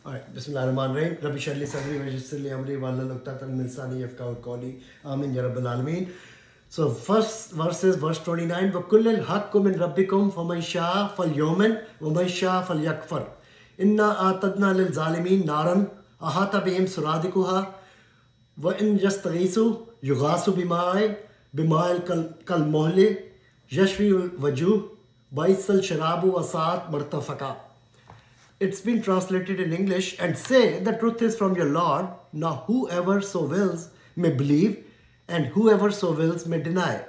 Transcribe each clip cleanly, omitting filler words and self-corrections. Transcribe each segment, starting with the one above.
All right, Bismillah ar-Rahman ar-Rahim. Rabbi Sharli Sadri wa Yassir li Amri wa Hlul 'Uqdatan min lisani yafqahu qawli. Amin ya Rabbal Alameen. So first verse is verse 29. وَكُلِّ الْحَقُّ مِنْ رَبِّكُمْ فَمَنْ شَاءَ فَلْيُؤْمِنْ وَمَنْ شَاءَ فَلْيَكْفُرْ إِنَّا أَعْتَدْنَا لِلظَّالِمِينَ نَارًا أَحَاطَ بِهِمْ سُرَادِقُهَا وَإِنْ يَسْتَغِيثُوا يُغَاثُوا بِمَاءٍ كَالْمُهْلِ يَشْوِي الْوُجُوهَ بَئْسَ الشَّرَابُ وَسَاءَتْ مُرْتَفَقًا. It's been translated in English, and say, the truth is from your Lord. Now whoever so wills may believe, and whoever so wills may deny.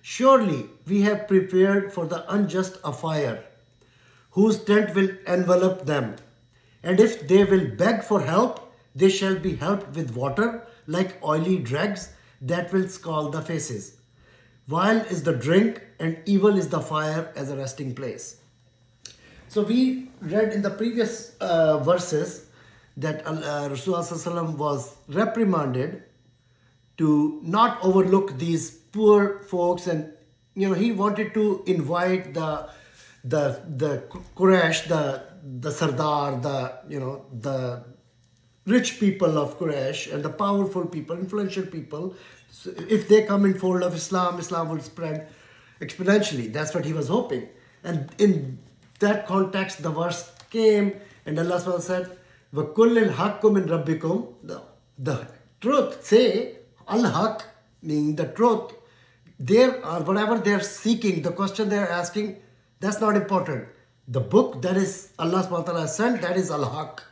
Surely we have prepared for the unjust a fire, whose tent will envelop them. And if they will beg for help, they shall be helped with water like oily dregs that will scald the faces. Vile is the drink, and evil is the fire as a resting place. So we read in the previous verses that Rasulullah was reprimanded to not overlook these poor folks, and he wanted to invite the Quraysh, the Sardar, the rich people of Quraysh and the powerful people, influential people. So if they come in fold of Islam, Islam will spread exponentially. That's what he was hoping. And in that context, the verse came, and Allah SWT said, وَكُلِّ الْحَقُّ مِنْ رَبِّكُمْ. The truth, say, al-haq, meaning the truth. There are whatever they are seeking, the question they are asking, that's not important. The book that is Allah SWT sent, that is al-haq.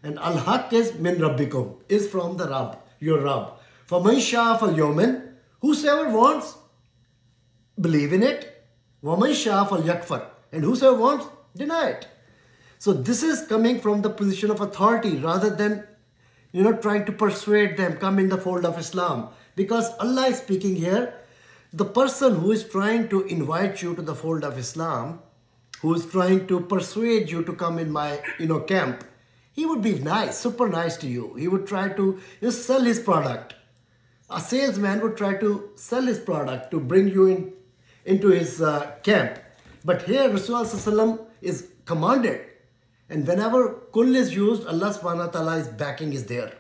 And al-haq is min rabbikum, is from the Rabb, your Rabb. فَمَنْ شَاءَ فَلْيُؤْمِنْ. Whosoever wants, believe in it. وَمَنْ شَاءَ فَلْيَكْفُرْ. And whosoever wants, deny it. So this is coming from the position of authority rather than trying to persuade them, come in the fold of Islam. Because Allah is speaking here. The person who is trying to invite you to the fold of Islam, who is trying to persuade you to come in my camp, he would be nice, super nice to you. He would try to sell his product. A salesman would try to sell his product to bring you into his camp. But here Rasulullah is commanded. And whenever kull is used, Allah subhanahu wa ta'ala's backing is there.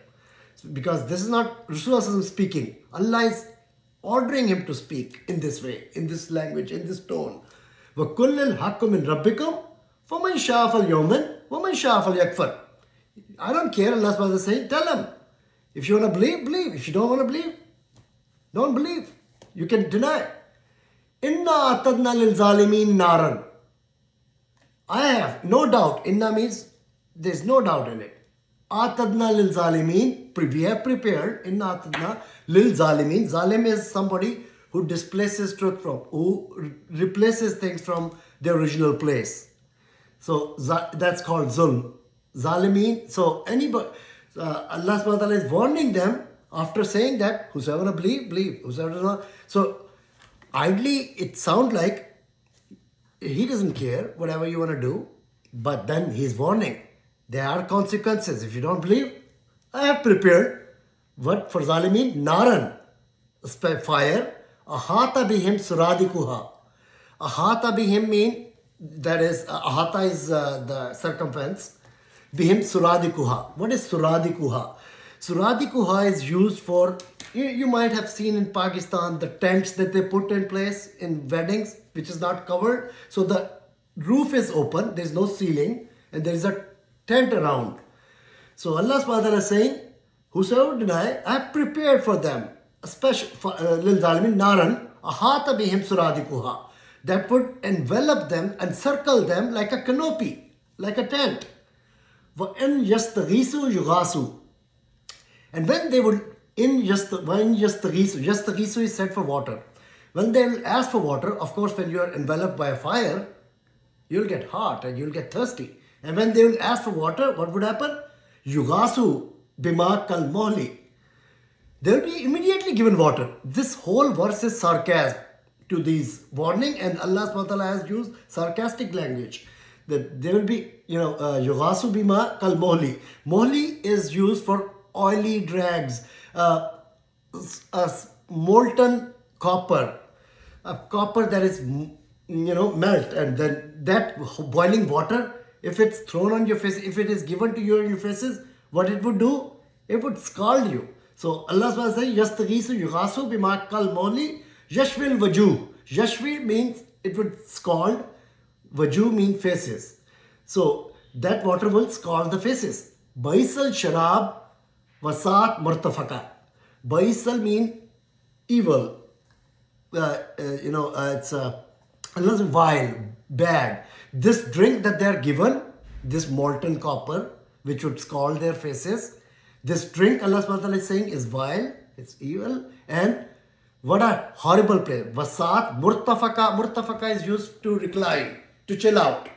Because this is not Rasulullah speaking. Allah is ordering him to speak in this way, in this language, in this tone. وَكُلِّ الْحَقُّ مِنْ رَبِّكُمْ فَمَنْ شَاءَ فَلْيُؤْمِنْ وَمَنْ شَاءَ فَلْيَكْفُرْ. I don't care, Allah subhanahu wa ta'ala is saying, tell him. If you want to believe, believe. If you don't want to believe, don't believe. You can deny. Inna atadna lil zalimin naran. I have no doubt. Inna means there's no doubt in it. Atadna lil zalimin. We have prepared. Inna atadna lil zalimin. Zalim is somebody who displaces truth from, who replaces things from their original place. So that's called zulm. Zalimin. So anybody, Allah subhanahu wa ta'ala is warning them after saying that whosoever want to believe, believe. Whosoever does not. So idly it sounds like he doesn't care whatever you want to do, but then he's warning. There are consequences. If you don't believe, I have prepared what for Zalimin? Naran, fire. Ahata bihim suradikuha. Ahata bihim mean, that is, ahata is the circumference. Bihim suradikuha. What is suradikuha? Suradikuha is used for, you might have seen in Pakistan the tents that they put in place in weddings, which is not covered. So the roof is open, there is no ceiling, and there is a tent around. So Allah subhanahu wa ta'ala is saying, whosoever deny, I have prepared for them a special lil zalimin naran ahata bihim suradikuha, that would envelop them and circle them like a canopy, like a tent. وَإِنْ يَسْتَغِيثُوا يُغَاثُوا. And when they would, when yastaghisu is said for water. When they will ask for water, of course, when you are enveloped by a fire, you'll get hot and you'll get thirsty. And when they will ask for water, what would happen? Yugasu bima kal mohli. They will be immediately given water. This whole verse is sarcasm to these warning, and Allah subhanahu wa ta'ala has used sarcastic language. That there will be, yugasu bima kal mohli. Mohli is used for oily dregs, molten copper, a copper that is melt, and then that boiling water if it's thrown on your face, if it is given to you in your faces, what it would do? It would scald you. So Allah subhanahu wa ta'ala says, Yastaghisu yughasu bima kal mawli yashwil wajuh. Yashwi means it would scald. Wajuh means faces. So that water will scald the faces. Baisal sharab wasat murtafaka. Baisal means evil. It's Allah's vile, bad. This drink that they are given, this molten copper, which would scald their faces, this drink Allah subhanahu wa ta'ala is saying is vile, it's evil, and what a horrible place. Vasat, murtafaka. Murtafaka is used to recline, to chill out.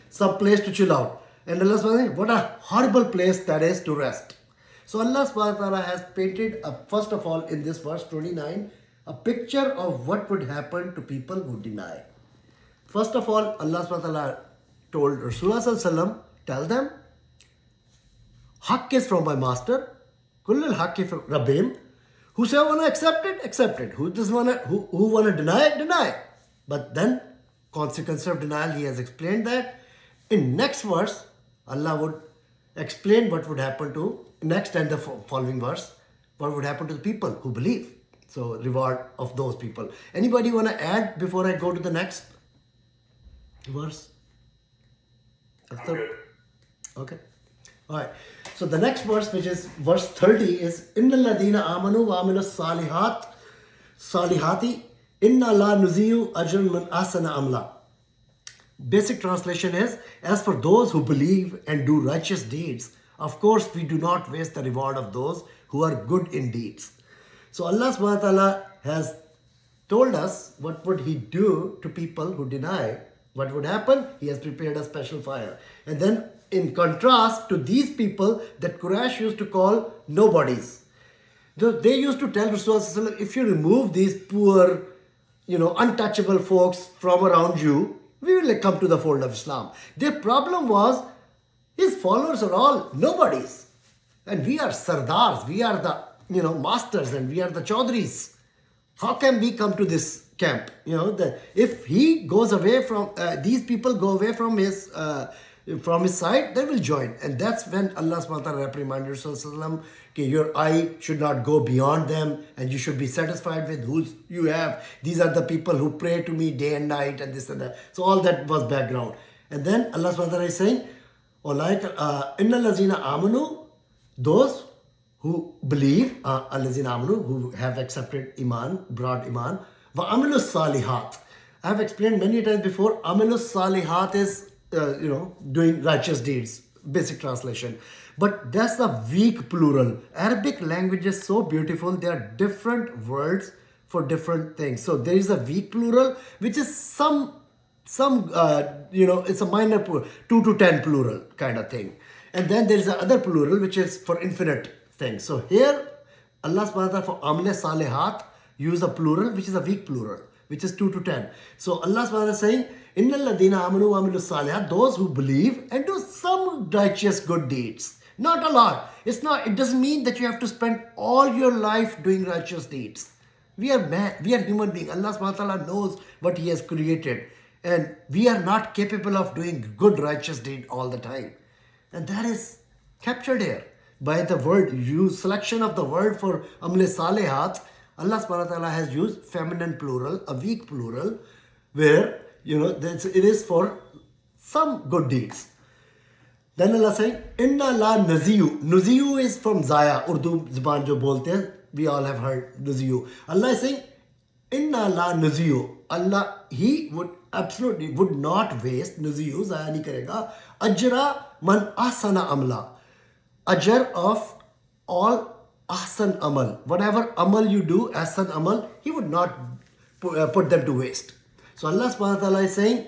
Some place to chill out. And Allah subhanahu wa ta'ala, what a horrible place that is to rest. So Allah subhanahu wa ta'ala has painted, first of all, in this verse 29, a picture of what would happen to people who deny. First of all, Allah subhanahu wa ta'ala told Rasulullah sallallahu alaihi wasallam, tell them, Haqq is from my master, Kullul Haqqi from Rabbim. Whosoever wanna accept it, accept it. Who wanna deny it, deny it. But then, consequence of denial, he has explained that. In next verse, Allah would explain what would happen to, next and the following verse, what would happen to the people who believe. So, reward of those people. Anybody want to add before I go to the next verse? Okay. Alright. So, the next verse, which is verse 30, is Inna ladina amanu wa amilu salihati inna la nuziyu ajran man asana amla. Basic translation is, as for those who believe and do righteous deeds, of course we do not waste the reward of those who are good in deeds. So Allah subhanahu wa ta'ala has told us what would he do to people who deny. What would happen? He has prepared a special fire. And then in contrast to these people that Quraysh used to call nobodies. They used to tell Rasulullah, if you remove these poor, untouchable folks from around you, we will come to the fold of Islam. Their problem was, his followers are all nobodies. And we are sardars, we are the masters, and we are the chaudhris. How can we come to this camp? If he goes away from, these people go away from his side, they will join. And that's when Allah subhanahu wa ta'ala reprimanded Rasulullah, your eye should not go beyond them, and you should be satisfied with who you have. These are the people who pray to me day and night, and this and that. So all that was background. And then Allah subhanahu wa ta'ala is saying, Inna lazina amanu, those who believe, allazina amanu, who have accepted iman, brought iman, wa amilu salihat. I have explained many times before, amilu salihat is, doing righteous deeds, basic translation. But that's the weak plural. Arabic language is so beautiful, there are different words for different things. So there is a weak plural, which is some it's a minor plural, 2 to 10 plural kind of thing. And then there is the other plural, which is for infinite things. So here, Allah subhanahu wa ta'ala for amle salihat use a plural, which is a weak plural, which is 2 to 10. So Allah subhanahu wa ta'ala is saying, Inna ladina amanu wa amilu salihat, those who believe and do some righteous good deeds. Not a lot. It doesn't mean that you have to spend all your life doing righteous deeds. We are human beings. Allah subhanahu wa ta'ala knows what He has created. And we are not capable of doing good righteous deed all the time. And that is captured here by the word, selection of the word for amle salihat. Allah subhanahu wa ta'ala has used feminine plural, a weak plural, where, it is for some good deeds. Then Allah saying, Inna la naziyu. Naziyu is from Zaya, Urdu Zuban jo bolte hain. We all have heard naziyu. Allah is saying, Inna la naziyu. Allah, He would not waste, naziyu, Zaya nahi karega, ajra man ahsana amla. Ajr of all ahsan amal. Whatever amal you do, ahsan amal, He would not put them to waste. So Allah subhanahu wa ta'ala is saying,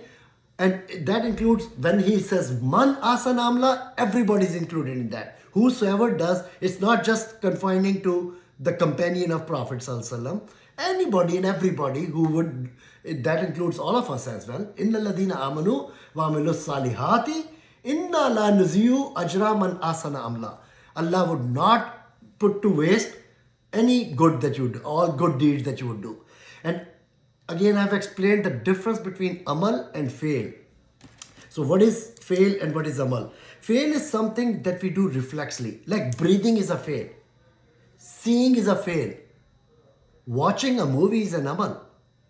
and that includes when He says man asan amla, everybody is included in that. Whosoever does, it's not just confining to the companion of Prophet sallallahu alaihi wasallam. Anybody and everybody who would, that includes all of us as well. Inna ladina amanu wa amilu salihati inna la nuziyu ajra man asana amla. Allah would not put to waste any good that you do, all good deeds that you would do. And again, I have explained the difference between amal and fail. So what is fail and what is amal. Fail is something that we do reflexly. Like breathing is a fail. Seeing is a fail. Watching a movie is an amal.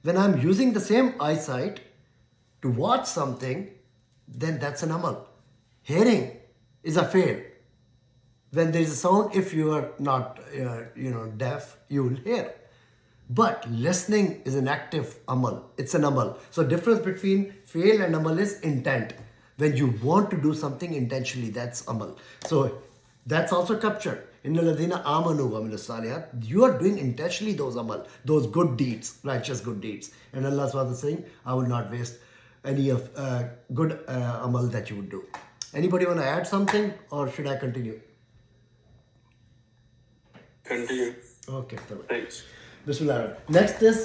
When I'm using the same eyesight to watch something, then that's an amal. Hearing is a fail. When there is a sound, if you are not deaf, you will hear. But listening is an active amal. It's an amal. So difference between fail and amal is intent. When you want to do something intentionally, that's amal. So that's also captured. Inna ladina amanu wa amilus salihat. You are doing intentionally those amal, those good deeds, righteous good deeds. And Allah SWT is saying, I will not waste any of good amal that you would do. Anybody want to add something or should I continue? Continue. Okay. Thanks. Bismillah. Next is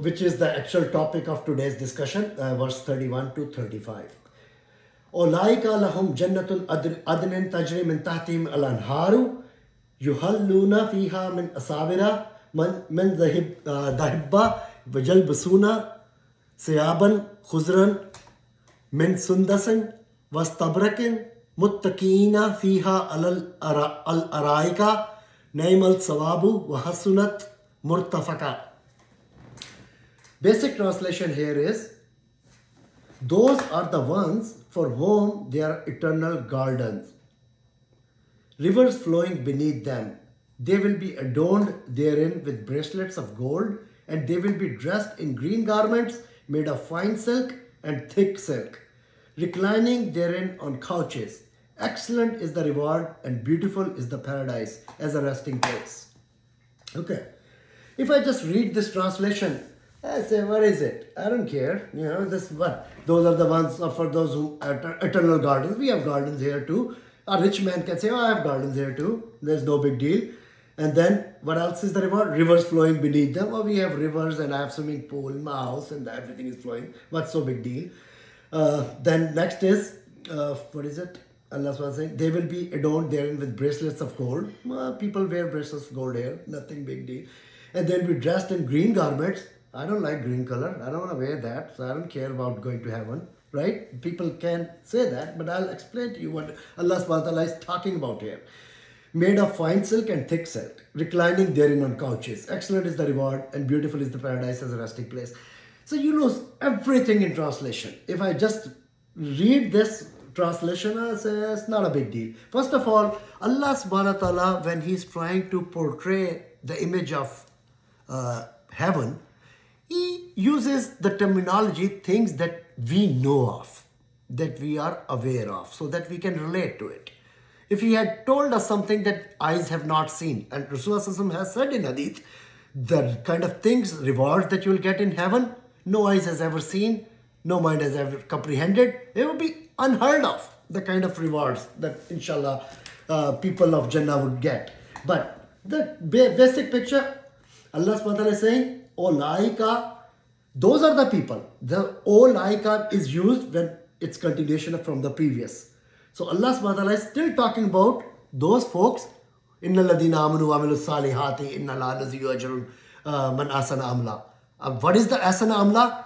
which is the actual topic of today's discussion, verse 31 to 35. أولئك لهم جنة عدن تجري من تحتهم الأنهار يحلون فيها من أساور من ذهب ويلبسون ثيابا خضرا من سندس واستبرق متكئين فيها على الأرائك نعم الثواب وحسنت مرتفقا. Basic translation here is, those are the ones for whom they are eternal gardens, rivers flowing beneath them. They will be adorned therein with bracelets of gold, and they will be dressed in green garments made of fine silk and thick silk, reclining therein on couches. Excellent is the reward, and beautiful is the paradise as a resting place. Okay. If I just read this translation, I say, what is it? I don't care. This what? Those are the ones for those who eternal gardens. We have gardens here too. A rich man can say, oh, I have gardens here too. There's no big deal. And then what else is the reward? Rivers flowing beneath them. Oh, we have rivers and I have swimming pool in my house and everything is flowing. What's so big deal? Then next is, what is it? Allah was saying, they will be adorned therein with bracelets of gold. People wear bracelets of gold here. Nothing big deal. And they'll be dressed in green garments. I don't like green color. I don't want to wear that. So I don't care about going to heaven. Right? People can say that, but I'll explain to you what Allah subhanahu wa ta'ala is talking about here. Made of fine silk and thick silk, reclining therein on couches. Excellent is the reward, and beautiful is the paradise as a resting place. So you lose everything in translation. If I just read this translation, I say it's not a big deal. First of all, Allah subhanahu wa ta'ala, when He's trying to portray the image of heaven, He uses the terminology, things that we know of, that we are aware of, so that we can relate to it. If He had told us something that eyes have not seen, and Rasulullah has said in Hadith, the kind of things, rewards that you will get in heaven, no eyes has ever seen, no mind has ever comprehended. It would be unheard of, the kind of rewards that inshallah people of Jannah would get. But the basic picture, Allah subhanahu wa ta'ala is saying, Olaika, those are the people. The Olaika is used when it's continuation from the previous. So Allah subhanahu wa ta'ala is still talking about those folks. Inna ladina amanu wa amilus salihati inna la naziyu ajrun man asana amla. What is the asana amla?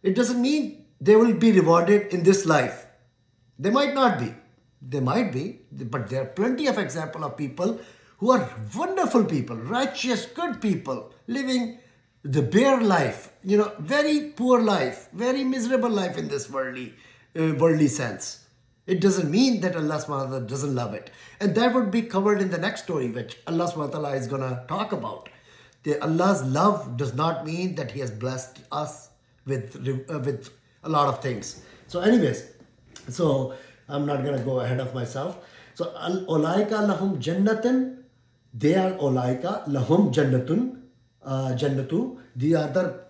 It doesn't mean they will be rewarded in this life. They might not be. They might be. But there are plenty of examples of people who are wonderful people, righteous, good people, living the bare life, very poor life, very miserable life in this worldly sense. It doesn't mean that Allah subhanahu wa ta'ala doesn't love it. And that would be covered in the next story, which Allah subhanahu wa ta'ala is going to talk about. Allah's love does not mean that He has blessed us with a lot of things. So anyways, I'm not going to go ahead of myself. So, Olaika lahum jannatin, they are Olaika lahum jannatun, Jannatu, the other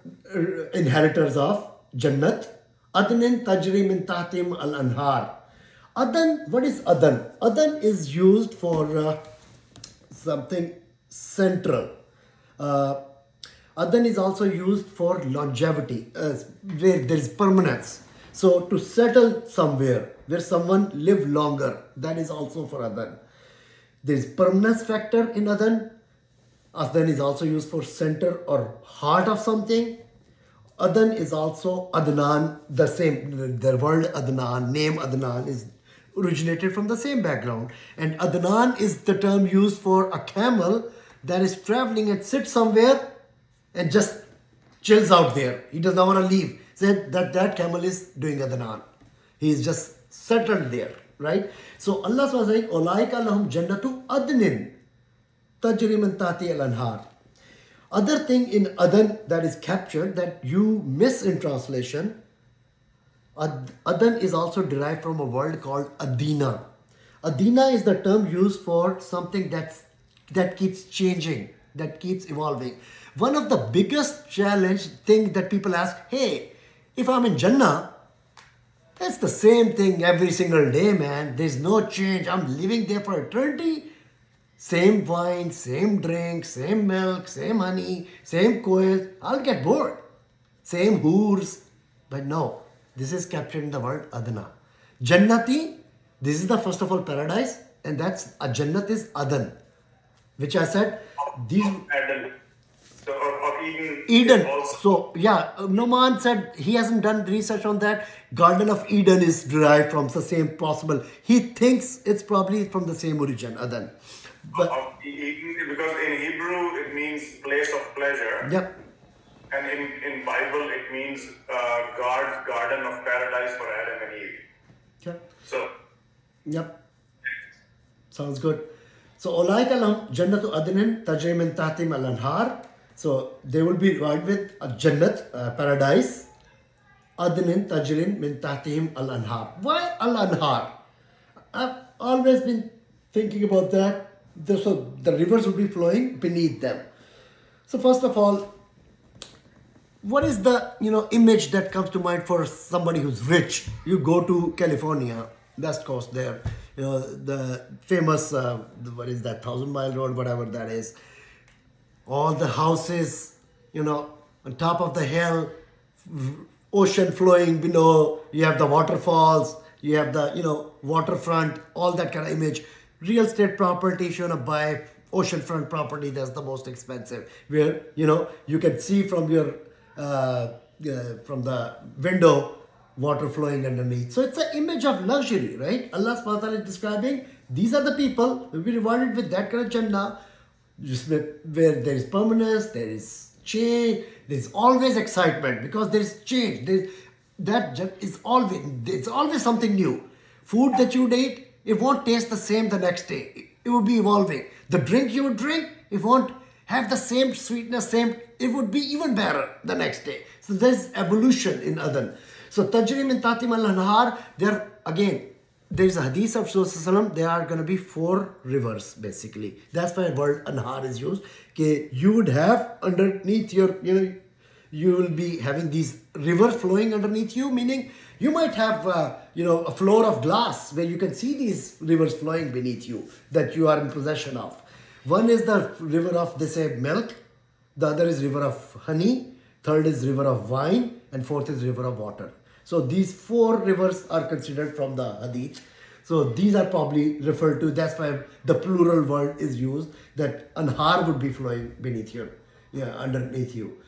inheritors of Jannat. Adnin tajri min tahtim al-anhar. Adan, what is Adan? Adan is used for something central. Adan is also used for longevity, where there is permanence. So to settle somewhere where someone live longer, that is also for Adan. There is permanence factor in Adan. Adan is also used for center or heart of something. Adan is also Adnan, the same, the word Adnan, name Adnan is originated from the same background. And Adnan is the term used for a camel that is traveling and sits somewhere and just chills out there. He does not want to leave. Said that camel is doing Adnan. He is just settled there, right? So Allah was saying, Olaika lahum jannatu adnin tajri min tahti al-anhar. Other thing in Adan that is captured that you miss in translation, Adan is also derived from a word called Adina. Adina is the term used for something that keeps changing, that keeps evolving. One of the biggest challenge thing that people ask, hey, if I'm in Jannah, it's the same thing every single day, man. There's no change. I'm living there for eternity. Same wine, same drink, same milk, same honey, same coils. I'll get bored. Same hoors. But no, this is captured in the word Adna. Jannati, this is the first of all paradise, and that's a Jannat is Adan, which I said these Adam. So of Eden. Eden. Also. So yeah, Noman said he hasn't done research on that. Garden of Eden is derived from the same possible. He thinks it's probably from the same origin, Adan. But Of Eden, because in Hebrew it means place of pleasure, yep, and in Bible it means God's garden of paradise for Adam and Eve. yep, So yep. Sounds good. So Olaika lahum jannatu adnin tajri min tahtim al-anhar. So they will be rewarded with a jannat, paradise. Adnin tajrin min tahtihim al-anhar. Why al-anhar? I've always been thinking about that. So the rivers will be flowing beneath them. So first of all, what is the image that comes to mind for somebody who's rich? You go to California, West Coast there, the famous what is that 1,000 Mile Road, whatever that is. All the houses, on top of the hill, ocean flowing below. You have the waterfalls. You have the waterfront. All that kind of image. Real estate property, if you want to buy oceanfront property, that's the most expensive. Where you can see from your from the window water flowing underneath. So it's an image of luxury, right? Allah subhanahu wa ta'ala is describing these are the people who will be rewarded with that kind of Jannah, just where there is permanence, there is change, there's always excitement because there is change. It's always something new. Food that you eat, it won't taste the same the next day. It will be evolving. The drink you would drink, it won't have the same sweetness, it would be even better the next day. So there's evolution in Adan. So Tajri min Tatim al-Anhar, there's a hadith of Rasulullah, there are going to be 4 rivers basically. That's why the word Anhar is used. Okay, you would have underneath your, you will be having these rivers flowing underneath you, meaning you might have, a floor of glass where you can see these rivers flowing beneath you that you are in possession of. One is the river of, they say, milk. The other is river of honey. Third is river of wine. And fourth is river of water. So these 4 rivers are considered from the hadith. So these are probably referred to. That's why the plural word is used. That anhar would be flowing beneath you, underneath you.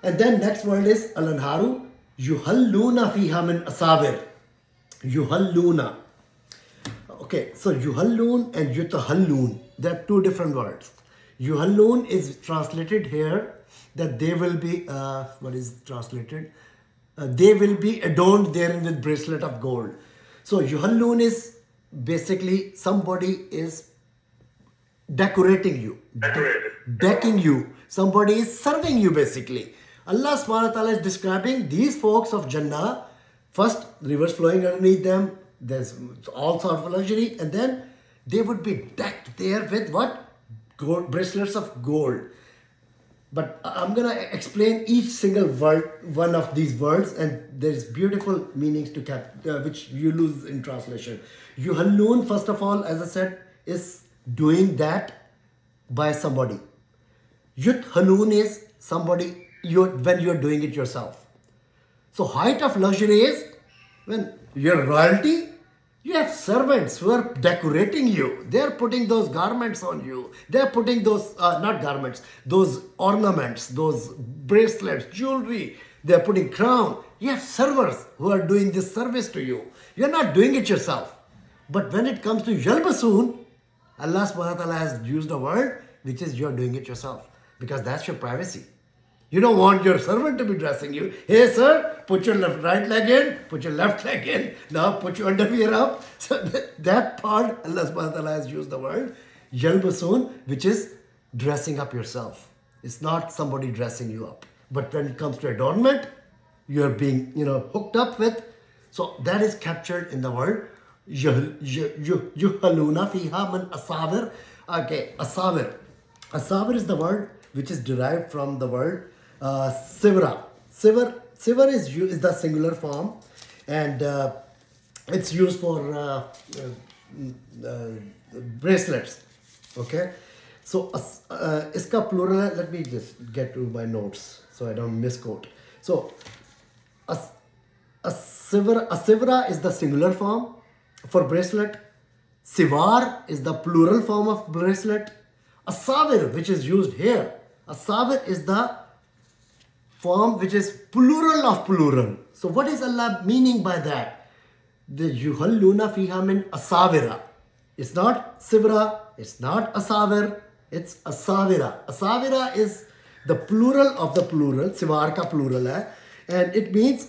And then next word is al-anharu. Yuhalluna fiha min asawir. Yuhalluna. Okay, so yuhallun and yutahallun, they're 2 different words. Yuhallun is translated here that they will be, what is translated? They will be adorned therein with bracelet of gold. So yuhallun is basically somebody is decorating you, decking you. Somebody is serving you basically. Allah subhanahu wa ta'ala is describing these folks of Jannah. First, rivers flowing underneath them. There's all sorts of luxury. And then they would be decked there with what? Gold, bracelets of gold. But I'm going to explain each single word, one of these words. And there's beautiful meanings to which you lose in translation. Yuhallun, first of all, as I said, is doing that by somebody. Yuthalun is somebody when you're doing it yourself. So height of luxury is when you're royalty, you have servants who are decorating you. They're putting those garments on you. They're putting those, not garments, those ornaments, those bracelets, jewelry. They are putting crown. You have servers who are doing this service to you. You're not doing it yourself. But when it comes to yalbasoon, Allah subhanahu wa ta'ala has used a word which is you're doing it yourself. Because that's your privacy. You don't want your servant to be dressing you. Hey sir, put your right leg in, put your left leg in, now put your underwear up. So that part, Allah subhanahu wa ta'ala has used the word yalbasoon, which is dressing up yourself. It's not somebody dressing you up. But when it comes to adornment, you're being, hooked up with. So that is captured in the word yuhaluna fiha min asawir. Okay, asawir. Asawir is the word which is derived from the word sivra. Sivr is the singular form, and it's used for bracelets. Okay, so iska plural. Let me just get to my notes so I don't misquote. So a sivra is the singular form for bracelet. Sivar is the plural form of bracelet. Asawir, which is used here, asawir is the form which is plural of plural. So what is Allah meaning by that? The yuhalluna fiha min asawira. It's not sivra, it's not asawir, it's asawira. Asawira is the plural of the plural, sivar ka plural hai, and it means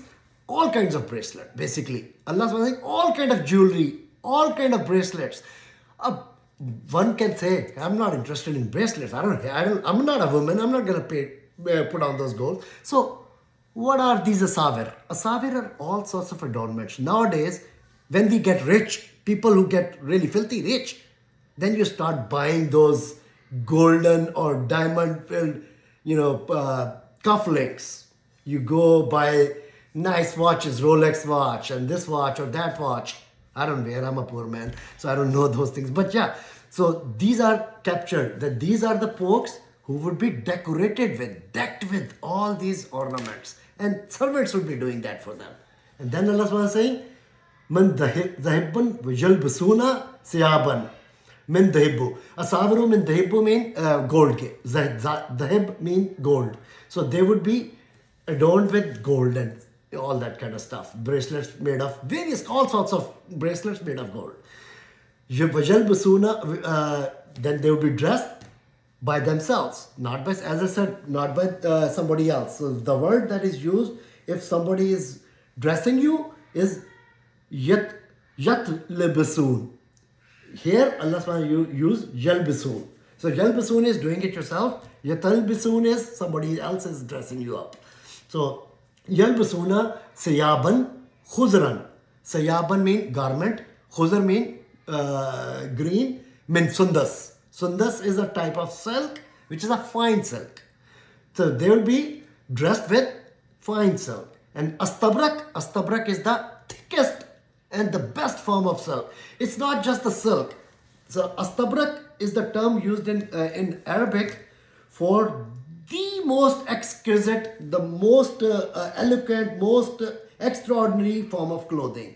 all kinds of bracelet, basically. Allah is saying all kind of jewelry, all kind of bracelets. One can say, I'm not interested in bracelets. I'm not a woman. I'm not going to put on those gold. So, what are these asawir? Asawir are all sorts of adornments. Nowadays, when we get rich, people who get really filthy rich, then you start buying those golden or diamond-filled, cufflinks. You go buy nice watches, Rolex watch, and this watch or that watch. I don't wear, I'm a poor man, so I don't know those things. But yeah, so these are captured, that these are the folks who would be decked with all these ornaments. And servants would be doing that for them. And then Allah was saying, Man dahibbun yalbasuna siyaban. Min dahibu. Asaviru min dahibu mean gold. Dahib mean gold. So they would be adorned with gold and all that kind of stuff. Bracelets made of all sorts of bracelets made of gold. Then they would be dressed by themselves, not by, as I said, not by somebody else. So the word that is used if somebody is dressing you is yat libasoon. Here Allah subhanahu use yalbisoon. So yalbisoon is doing it yourself. Yatalbisoon is somebody else is dressing you up. So yalbasuna sayaban khuzran. Sayaban mean garment. Khuzr mean green. Mean sundas. Sundas is a type of silk which is a fine silk. So they will be dressed with fine silk. And astabrak is the thickest and the best form of silk. It's not just the silk. So astabrak is the term used in Arabic for the most exquisite, the most eloquent, most extraordinary form of clothing.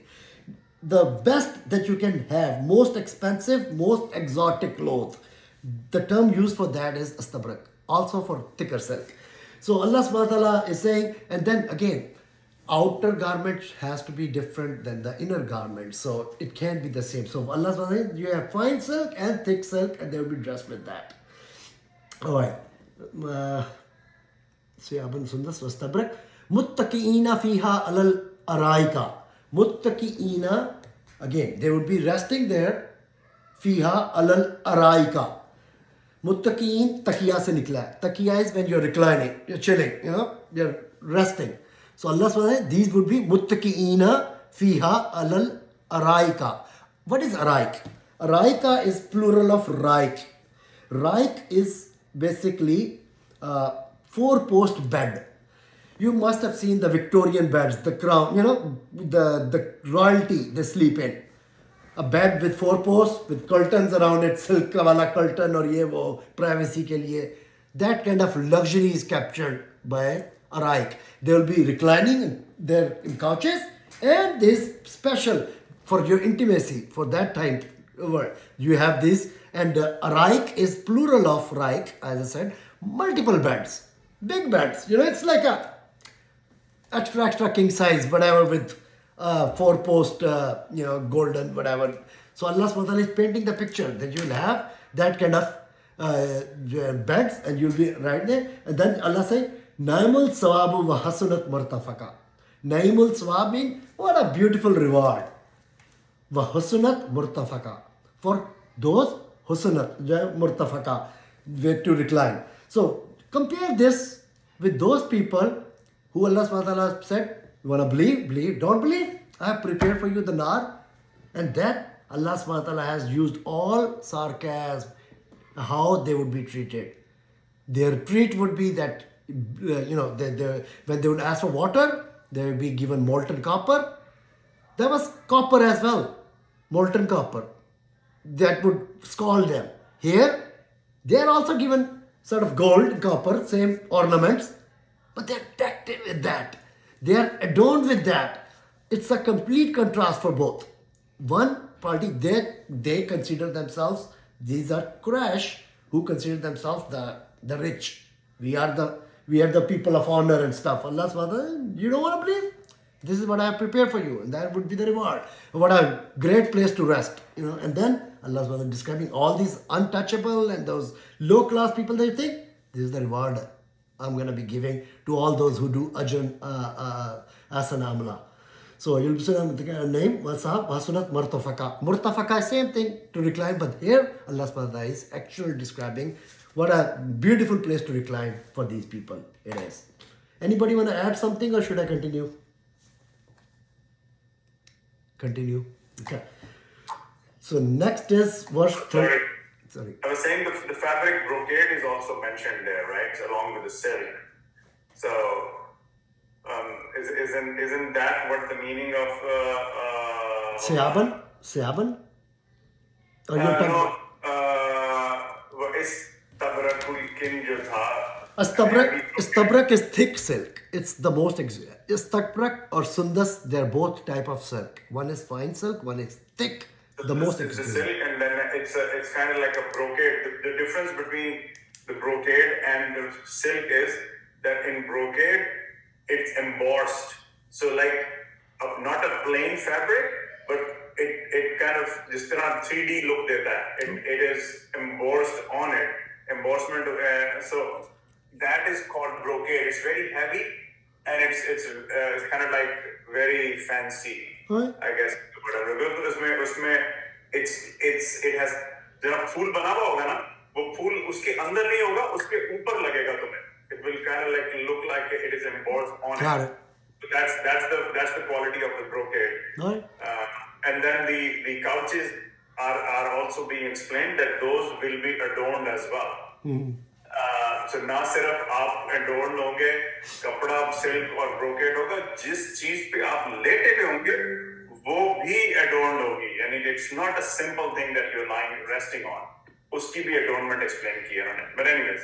The best that you can have, most expensive, most exotic clothes. The term used for that is astabrak, also for thicker silk. So Allah subhanahu wa ta'ala is saying, and then again, outer garment has to be different than the inner garment. So it can't be the same. So Allah subhanahu wa ta'ala saying, you have fine silk and thick silk and they will be dressed with that. Alright. Siyaban sundas wastabrak. Muttaqiina fiha alal araika. Muttaqiina, again, they would be resting there. Fiha alal araika. Muttaqiin, taqiya se nikla. Taqiya is when you're reclining, you're chilling, you're resting. So Allah subhanahu, these would be muttaqiina fiha alal araika. What is araik? Araika is plural of raik. Raik is basically a four-post bed. You must have seen the Victorian beds, the crown, the royalty they sleep in. A bed with four posts, with curtains around it, silk ka wala curtain or ye wo, privacy ke liye. That kind of luxury is captured by araik. They will be reclining there in couches, and this special for your intimacy, for that time, you have this. And araik is plural of raik, as I said, multiple beds, big beds. It's like extra king size, whatever, with 4-post, golden, whatever. So Allah subhanahu wa ta'ala is painting the picture that you'll have that kind of beds and you'll be right there. And then Allah say, Naimul sawabu wa hasunat murtafaka. Naimul sawab means what a beautiful reward. Wa hasunat murtafaka. For those husunat, murtafaka, where to recline. So compare this with those people who Allah subhanahu wa ta'ala said, you want to believe? Believe. Don't believe? I have prepared for you the nar. And that Allah subhanahu wa ta'ala has used all sarcasm, how they would be treated. Their treat would be that, when they would ask for water, they would be given molten copper. There was copper as well, molten copper. That would scald them. Here, they are also given sort of gold, copper, same ornaments, but they are decked with that. They are adorned with that. It's a complete contrast for both. One party, they consider themselves, these are Quraysh, who consider themselves the rich. We are the people of honor and stuff. Allah subhanahu wa ta'ala, you don't want to believe? This is what I have prepared for you, and that would be the reward. What a great place to rest, And then Allah subhanahu wa ta'ala describing all these untouchable and those low-class people that you think, this is the reward I'm going to be giving to all those who do ajran asanamla. So you'll be saying the name, Wasunat Murtafaka. Murtafaka is same thing, to recline, but here Allah subhanahu wa ta'ala is actually describing what a beautiful place to recline for these people it is. Anybody want to add something or should I continue? Continue. Okay. So next is verse 30. Sorry. I was saying the fabric brocade is also mentioned there, right? Along with the silk. So, isn't that what the meaning of Siyaban? Or you're talking Istabrak is thick silk. It's the most Istabrak or Sundas, they're both type of silk. One is fine silk, one is thick. The most it's a silk, and then it's kind of like a brocade. The difference between the brocade and the silk is that in brocade it's embossed. So like not a plain fabric, but it kind of just 3D look at that. It is embossed on it. Embossment. So that is called brocade. It's very heavy and it's kind of like very fancy. I guess whatever. उसमें it has जब फूल बना हुआ होगा ना, वो फूल उसके अंदर नहीं होगा, उसके ऊपर लगेगा तुम्हें. It will kind of like look like it is embossed on it. So that's the quality of the brocade. And then the couches are also being explained that those will be adorned as well. So ना सिर्फ आप adorned होंगे, कपड़ा silk और brocade होगा, जिस चीज पे आप लेटे हुए होंगे वो भी adorned होगी. यानी it's not a simple thing that you're lying resting on. उसकी भी adornment explain की है उन्होंने. But anyways,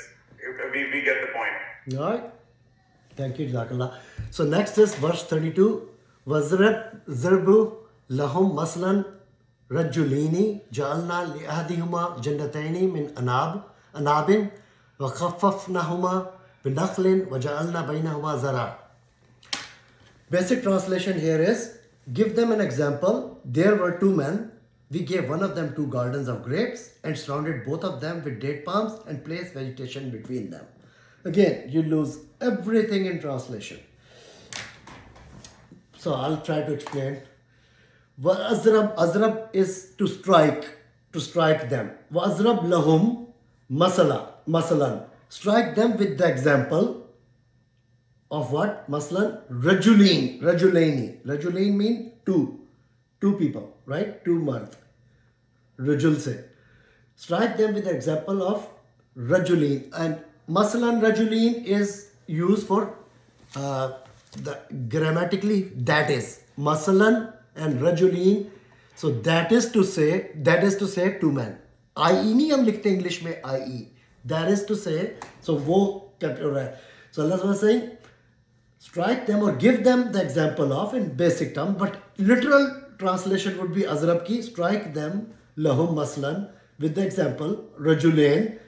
we get the point. All right. Thank you, Jazakallah. So next is verse 32. وَزْرِبْ لَهُمْ مَثْلًا رَجُّلَيْنِ جَعَلْنَا لِأَحَدِهِمَا جَنَّتَيْنِ مِنْ أَنَابٍ وَخَفَّفْنَاهُمَا بِنَخْلٍ وَجَعَلْنَا بَيْنَهُمَا زَرْعًا. Basic translation here is, give them an example. There were two men. We gave one of them 2 gardens of grapes and surrounded both of them with date palms and placed vegetation between them. Again, you lose everything in translation. So I'll try to explain. Azrab is to strike them. Azrab lahum masalan. Strike them with the example of what? Masalan, rajulaini. Rajulain mean two people, right? 2 mard. Rajul se. Strike them with the example of rajulin. And masalan rajulin is used for the grammatically that is. Masalan and rajulin. So that is to say 2 men. I.e. नहीं हम लिखते English में I.e. That is to say, so वो है. So Allah was saying, strike them or give them the example of in basic term, but literal translation would be Azrab ki, strike them lahum maslan with the example rajulain,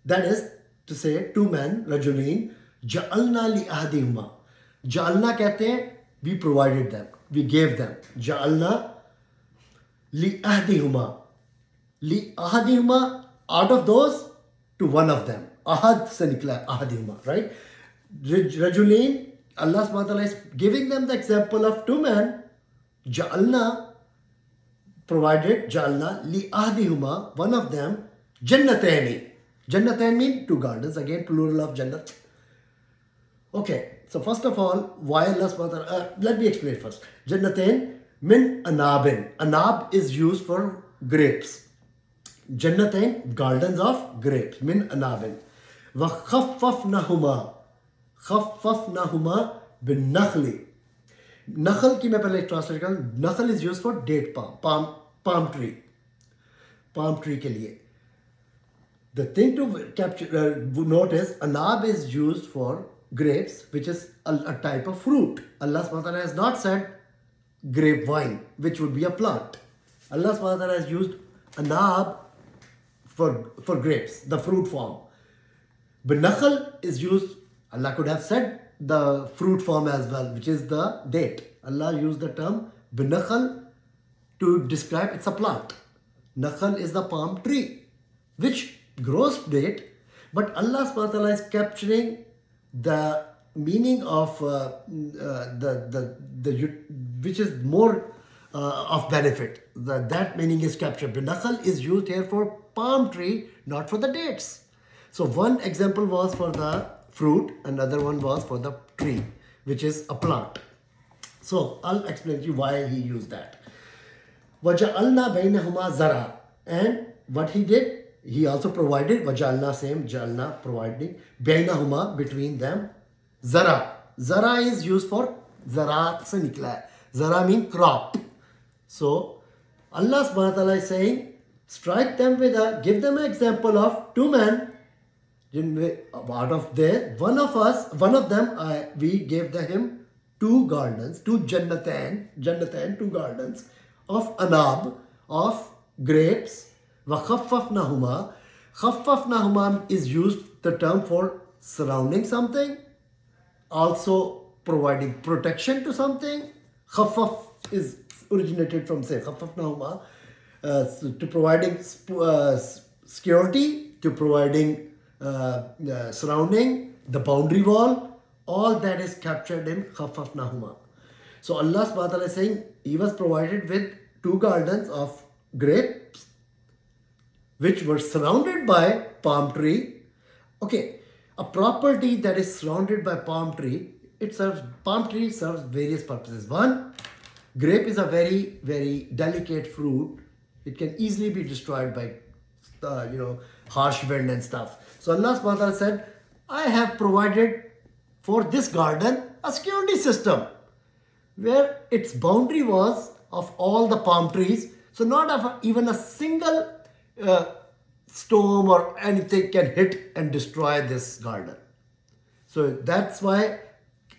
that is to say 2 men, rajulain, ja'alna li ahadihuma. Ja'alna कहते हैं we provided them, we gave them. Ja'alna li ahdihuma. Li ahadihuma, out of those to one of them. Ahad se nikla ahadihuma, right? Rajulain, Allah subhanahu wa ta'ala is giving them the example of two men. Ja'alna, provided, Ja'alna li ahdihuma, one of them, jannataini. Jannatain mean two gardens, again plural of jannat. Okay, so first of all, why Allah subhanahu wa ta'ala, let me explain first. Jannatain min anabin. Anab is used for grapes. Jannatain, gardens of grapes. Min anabin. Wa khaffafnahuma. Khaffafnahuma bin nakhli. Nakhl की मैं पहले translate करूँ. Nakhl is used for date palm tree. Palm tree के लिए. The thing to capture, note is, anab is used for grapes, which is a type of fruit. Allah subhanahu wa ta'ala has not said grape wine, which would be a plant. Allah subhanahu wa ta'ala has used anab for grapes, the fruit form. But nakhl is used, Allah could have said the fruit form as well, which is the date. Allah used the term binakhl to describe it's a plant. Nakhl is the palm tree, which grows date, but Allah subhanahu wa ta'ala is capturing the meaning of which is more of benefit. That meaning is captured. Binakhl is used here for palm tree, not for the dates. So one example was for the fruit, another one was for the tree, which is a plant. So I'll explain to you why he used that. وَجَعَلْنَا بَيْنَهُمَا زَرَعًا. And what he did, he also provided, وَجَعَلْنَا, same, جَعَلْنَا, providing, بَيْنَهُمَا, between them, zara. Zara is used for zaraat se nikla hai. Zara means crop. So Allah subhanahu wa ta'ala is saying, strike them with give them an example of two men. Out of there, one of them, we gave him two gardens, two jannatain, two gardens of anab, of grapes. وَخَفَّفْنَهُمَا. Khaffafnahuma is used, the term for surrounding something, also providing protection to something. Khaffaf is originated from, say, Khaffafnahuma, to providing security, to providing surrounding, the boundary wall, all that is captured in Khaffafnahuma. So Allah subhanahu wa ta'ala is saying he was provided with two gardens of grapes, which were surrounded by palm tree. Okay, a property that is surrounded by palm tree, palm tree serves various purposes. One, grape is a very, very delicate fruit. It can easily be destroyed by, harsh wind and stuff. So Allah subhanahu wa ta'ala said, I have provided for this garden a security system where its boundary was of all the palm trees. So not even a single storm or anything can hit and destroy this garden. So that's why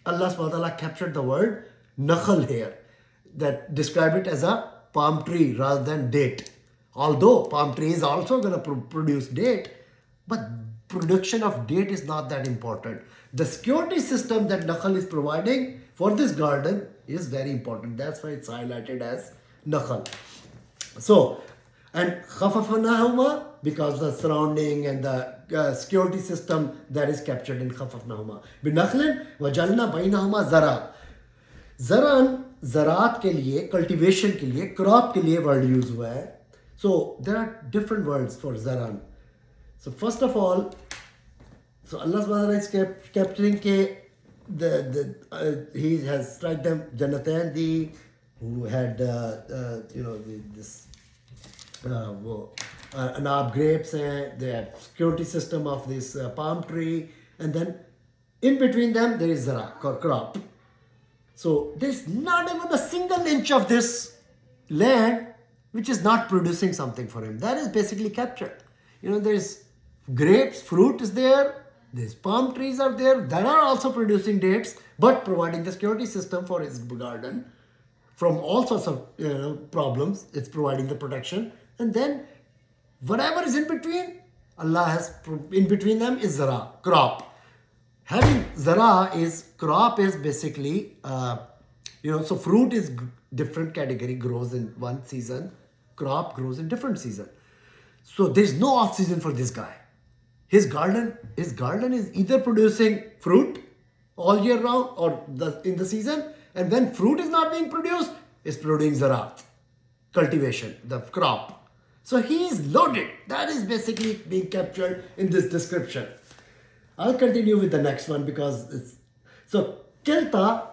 Allah subhanahu wa ta'ala captured the word nakhl here, that describe it as a palm tree rather than date. Although palm tree is also going to produce date, but production of date is not that important. The security system that nakhl is providing for this garden is very important. That's why it's highlighted as nakhl. So, and khafafnahuma, because the surrounding and the security system that is captured in khafafnahuma. Binakhlin wajalna bainahuma zara. Zaran, zaraat के लिए, cultivation के लिए, crop के लिए word use हुआ है. So there are different words for zaran. So first of all, so Allah subhanahu wa ta'ala is capturing ke he has struck them Jannatain, who had this anab grapes, and they have security system of this palm tree, and then in between them there is zara, crop. So there's not even a single inch of this land which is not producing something for him. That is basically captured. There's grapes, fruit is there, there's palm trees are there that are also producing dates, but providing the security system for his garden from all sorts of problems. It's providing the protection, and then whatever is in between, Allah has in between them is zara, crop. having zara is crop is basically so fruit is different category, grows in one season, crop grows in different season. So there's no off season for this guy. His garden is either producing fruit all year round or in the season, and when fruit is not being produced, it's producing zaraat, cultivation, the crop. So he is loaded. That is basically being captured in this description. I'll continue with the next one because it's so kilta,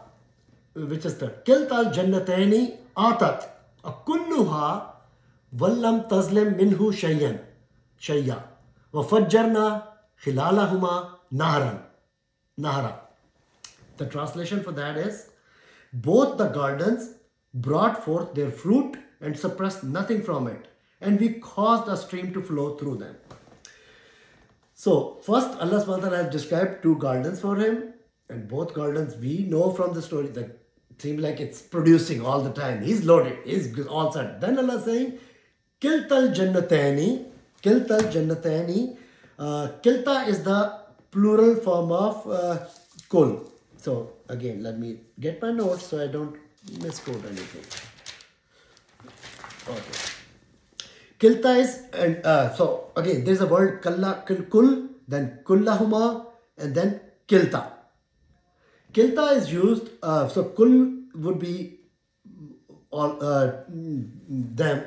which is the kilta al jannatani atat akulluha wallam tazlim minhu shayya wa fajjarna khilalahuma nahra. The translation for that is, both the gardens brought forth their fruit and suppressed nothing from it, and we caused a stream to flow through them. So, first, Allah subhanahu wa ta'ala has described two gardens for him, and both gardens we know from the story that it seems like it's producing all the time. He's loaded, he's all set. Then Allah is saying, Kiltal Jannatani. Kilta is the plural form of kul. So, again, let me get my notes so I don't misquote anything. Okay. Kilta is, and so again, there's a word kul, then kullahuma, and then kilta. Kilta is used, so kul would be all them,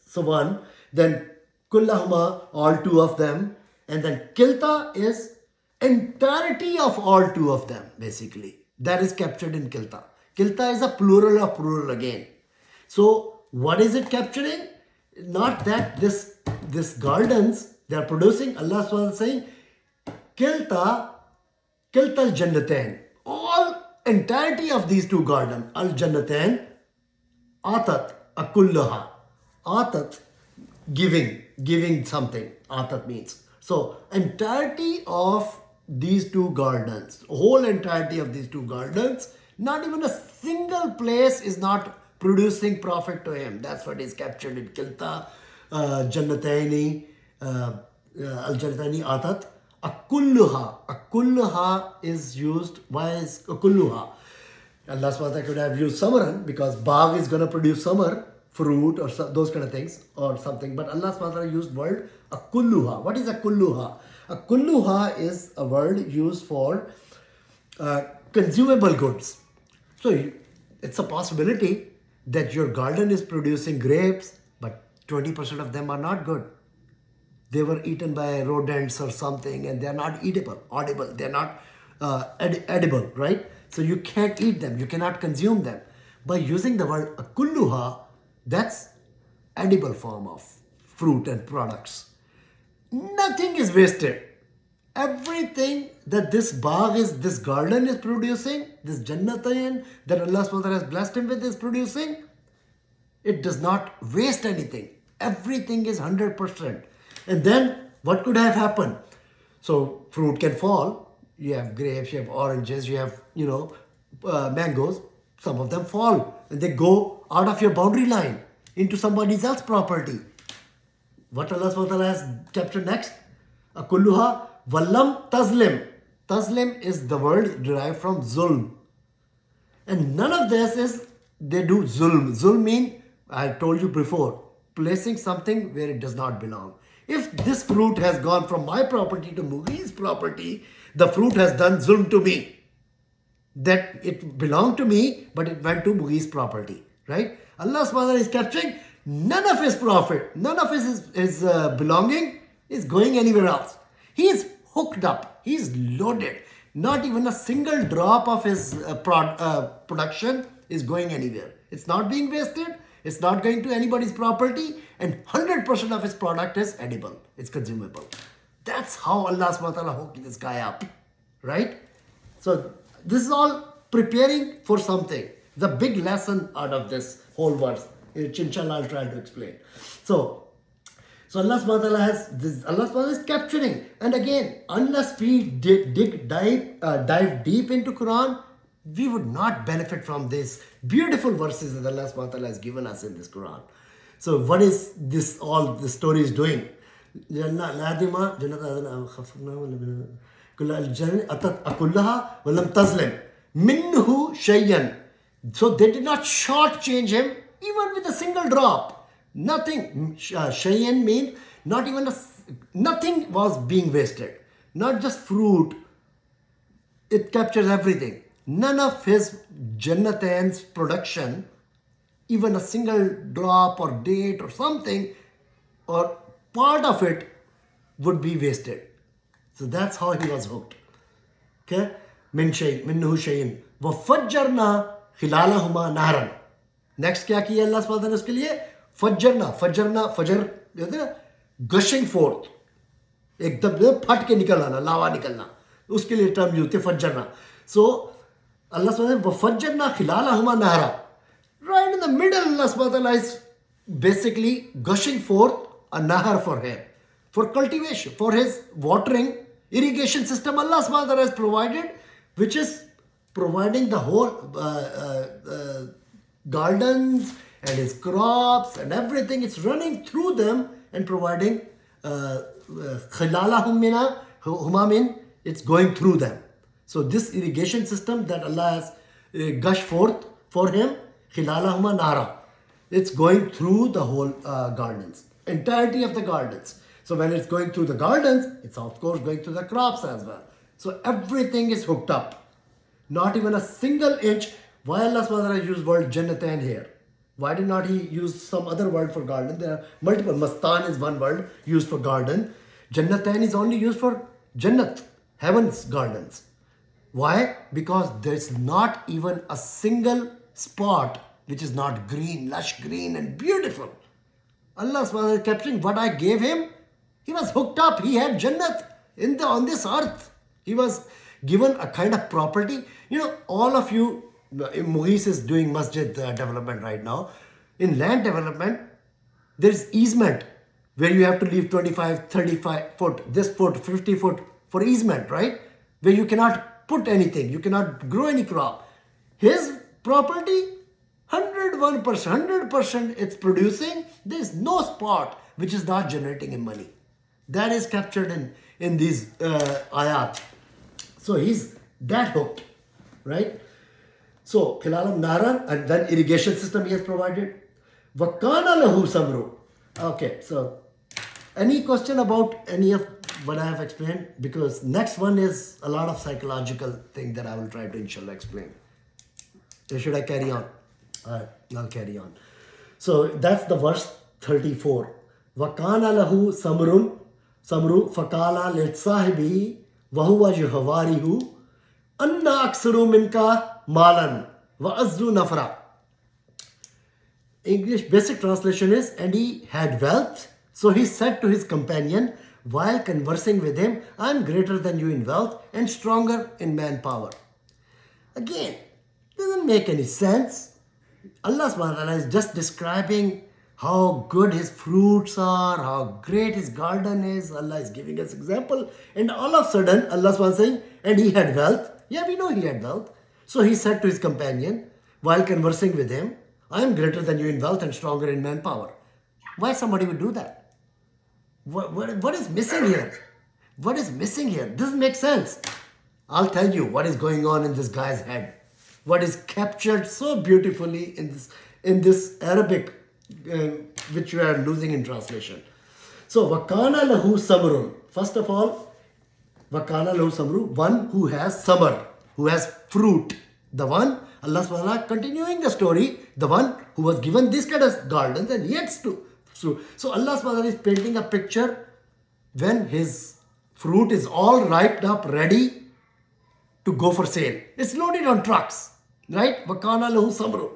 so one, then kullahuma, all two of them, and then kilta is entirety of all two of them, basically. That is captured in kilta. Kilta is a plural of plural again. So what is it capturing? Not that this gardens they are producing. Allah was saying kilta al jannatain, all entirety of these two gardens, al jannatain atat akullaha. Atat, giving something. Atat means, so entirety of these two gardens, whole entirety of these two gardens, not even a single place is not producing profit to him. That's what is captured in kilta jannataini al jannataini atat akulluha. Akulluha is used. Why is akulluha? Allah subhanahu wa ta'ala could have used samaran because bagh is going to produce samar, fruit or those kind of things or something, but Allah subhanahu wa ta'ala used word akulluha. What is akulluha? Akulluha is a word used for consumable goods. So it's a possibility that your garden is producing grapes, but 20% of them are not good. They were eaten by rodents or something, and they are not audible. They are not edible, right? So you can't eat them. You cannot consume them. By using the word akulluha, that's edible form of fruit and products. Nothing is wasted. Everything that this garden is producing, this jannatain that Allah subhanahu wa ta'ala has blessed him with is producing, it does not waste anything. Everything is 100%. And then what could have happened? So fruit can fall. You have grapes, you have oranges, you have, mangoes. Some of them fall and they go out of your boundary line into somebody else's property. What Allah subhanahu wa ta'ala has captured next? Akulluha wallam tazlim. Tazlim is the word derived from zulm. And none of this is, they do zulm. Zulm mean, I told you before, placing something where it does not belong. If this fruit has gone from my property to Mughi's property, the fruit has done zulm to me. That it belonged to me, but it went to Mughi's property, right? Allah subhanahu wa ta'ala is capturing none of his profit, none of his belonging is going anywhere else. He is hooked up, he is loaded. Not even a single drop of his production is going anywhere. It's not being wasted, it's not going to anybody's property, and 100% of his product is edible, it's consumable. That's how Allah subhanahu wa ta'ala hooked this guy up, right? So this is all preparing for something. The big lesson out of this whole verse, which inshallah I'll try to explain. So Allah subhanahu wa ta'ala has this, Allah subhanahu wa ta'ala is capturing. And again, unless we dive deep into Quran, we would not benefit from these beautiful verses that Allah subhanahu wa ta'ala has given us in this Quran. So what is this, all the story is doing? كل الجنة أتت أكلها ولم تظلم منه شيئا. So they did not shortchange him even with a single drop. Nothing. Shayan means not even nothing was being wasted. Not just fruit. It captures everything. None of his Jannatan's production, even a single drop or date or something, or part of it would be wasted. So that's how he was hooked. Okay? Min shayin. وَفَجَّرْنَا خِلَالَهُمَا نَهْرًا. Next क्या किया अल्लाह सुब्हानहू ने उसके लिए? फज्जरना फजर कहते हैं gushing forth, एकदम फट के निकल आना, लावा निकलना, उसके लिए टर्म यूज थे फज्जरना. So अल्लाह सुब्हानहू ने वफज्जरना खिलालहुमा नहरा. Right in the middle, Allah subhanahu wa ta'ala is basically gushing forth a nahar for him, for cultivation, for his watering, irrigation system Allah subhanahu wa ta'ala has provided, which is providing the whole gardens and his crops and everything. It's running through them and providing khilalahum mina humamin. It's going through them. So this irrigation system that Allah has gushed forth for him, khilalahuma nara, it's going through the whole gardens, entirety of the gardens. So when it's going through the gardens, it's of course going through the crops as well. So everything is hooked up. Not even a single inch. Why Allah subhanahu wa ta'ala used word Jannatan here? Why did not he use some other word for garden? There are multiple. Mastan is one word used for garden. Jannatan is only used for Jannat, heaven's gardens. Why? Because there's not even a single spot which is not green, lush green and beautiful. Allah subhanahu wa ta'ala is capturing what I gave him. He was hooked up. He had Jannat on this earth. He was given a kind of property. You know, all of you, Muhis is doing masjid development right now. In land development, there's easement where you have to leave 25, 35 foot, this foot, 50 foot for easement, right? Where you cannot put anything, you cannot grow any crop. His property, 101%, it's producing. There's no spot which is not generating him money. That is captured in these ayat. So he's that hooked, right? So khilalam naran, and then irrigation system he has provided. Vakana lahu samru. Okay, so any question about any of what I have explained? Because next one is a lot of psychological thing that I will try to inshallah explain. So should I carry on? Alright, I'll carry on. So that's the verse 34. Vakana lahu samru fakala lit sahibi wahuwa juhawarihu anna aksaru minka malan wa azru nafra. English basic translation is, and he had wealth, so he said to his companion while conversing with him, I am greater than you in wealth and stronger in manpower. Again, doesn't make any sense. Allah subhanahu wa ta'ala is just describing how good his fruits are, how great his garden is. Allah is giving us example. And all of a sudden, Allah subhanahu wa ta'ala is saying, and he had wealth. Yeah, we know he had wealth. So he said to his companion, while conversing with him, I am greater than you in wealth and stronger in manpower. Why somebody would do that? What is missing here? What is missing here? Doesn't make sense. I'll tell you what is going on in this guy's head. What is captured so beautifully in this Arabic, which we are losing in translation. So, Vakana lahu samrun. First of all, Vakana lahu samru, one who has samar, who has fruit. The one, Allah subhanahu wa ta'ala continuing the story, the one who was given this kind of gardens and yet to. So Allah subhanahu wa ta'ala is painting a picture when his fruit is all ripe up, ready to go for sale. It's loaded on trucks, right? Vakana lahu samru.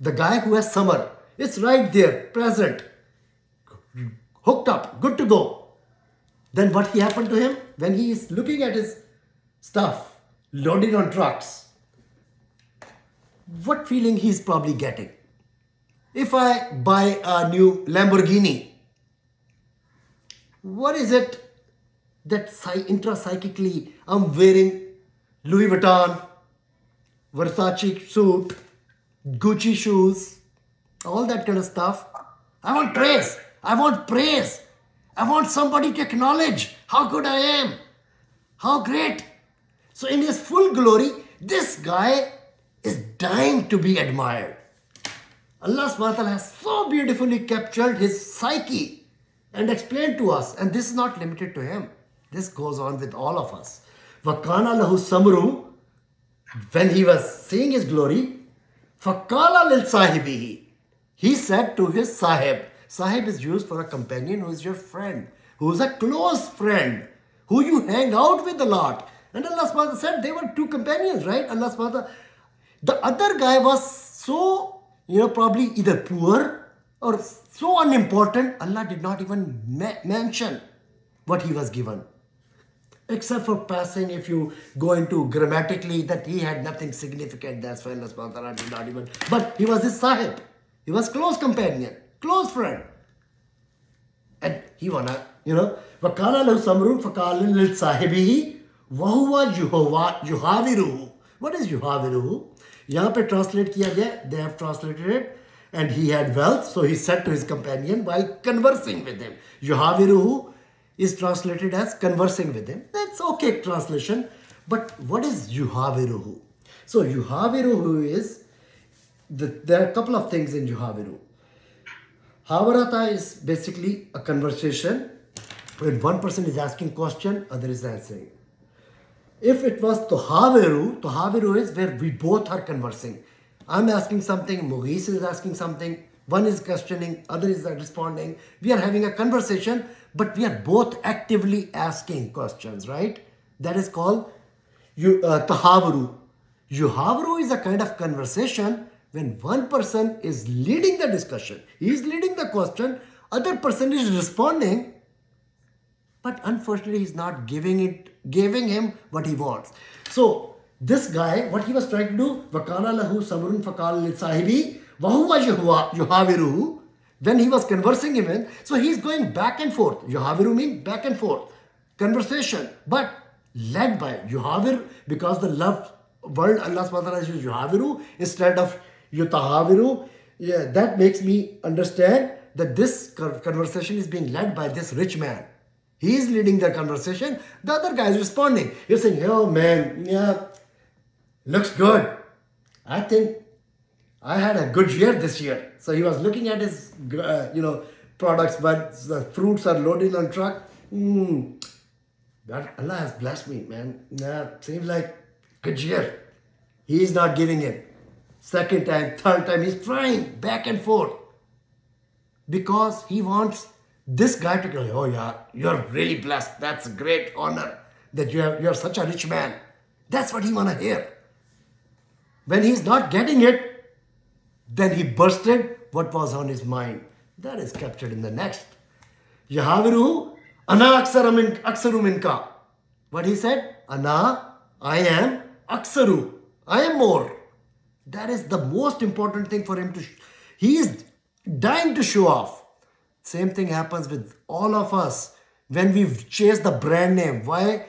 The guy who has samar, it's right there, present, hooked up, good to go. Then what happened to him? When he is looking at his stuff, loaded on trucks, what feeling he's probably getting? If I buy a new Lamborghini, what is it that intrapsychically I'm wearing Louis Vuitton, Versace suit, Gucci shoes, all that kind of stuff. I want praise. I want praise. I want somebody to acknowledge how good I am, How great! So in his full glory, this guy is dying to be admired. Allah subhanahu wa ta'ala has so beautifully captured his psyche and explained to us. And this is not limited to him. This goes on with all of us. Vakana lahu samru, when he was seeing his glory, fakala lil sahibihi. He said to his sahib. Sahib is used for a companion who is your friend, who is a close friend, who you hang out with a lot. And Allah subhanahu wa ta'ala said they were two companions, right? Allah subhanahu wa ta'ala. The other guy was so, probably either poor or so unimportant, Allah did not even mention what he was given. Except for passing, if you go into grammatically, that he had nothing significant, that's why Allah subhanahu wa ta'ala did not even. But he was his sahib. He was close companion, close friend. And he wanna, وَقَالَ لَهُ سَمْرٌ فَقَالَ لِلْصَاحِبِهِ وَهُوَ يُحَاوِرُهُ. What is yuhaviruhu? यहाँ पे translate किया गया, they have translated it, and he had wealth, so he said to his companion while conversing with him. Yuhaviruhu is translated as conversing with him. That's okay translation. But what is yuhaviruhu? So yuhaviruhu is, there are a couple of things in yuhaviru. Havarata is basically a conversation when one person is asking question, other is answering. If it was Tohaviru is where we both are conversing. I'm asking something, Mughis is asking something, one is questioning, other is responding. We are having a conversation, but we are both actively asking questions, right? That is called Tohaviru. Yuhaviru is a kind of conversation when one person is leading the discussion. He is leading the question, other person is responding, but unfortunately he's not giving him what he wants. So this guy, what he was trying to do, وَقَالَ لَهُ سَمْرٌ فَقَالَ لِلْصَاحِبِهِ وَهُوَ يُحَاوِرُهُ. When he was conversing him, so he's going back and forth. Yuhaviru means back and forth. Conversation, but led by Yuhavir, because the love word Allah subhanahu wa ta'ala uses Yuhaviru instead of Yutahaviru. Yeah, that makes me understand that this conversation is being led by this rich man. He is leading the conversation. The other guy is responding. He's saying, oh man, yeah, looks good. I think I had a good year this year. So he was looking at his, products, but the fruits are loaded on truck. God, Allah has blessed me, man. Yeah, seems like good year. He is not giving it. Second time, third time, he's trying back and forth. Because he wants this guy to go, oh yeah, you're really blessed. That's a great honor that you're such a rich man. That's what he want to hear. When he's not getting it, then he bursted what was on his mind. That is captured in the next. Yahaviru, ana aksaru minka. What he said? Ana, I am, aksaru, I am more. That is the most important thing for him to, he is dying to show off. Same thing happens with all of us when we chase the brand name. Why?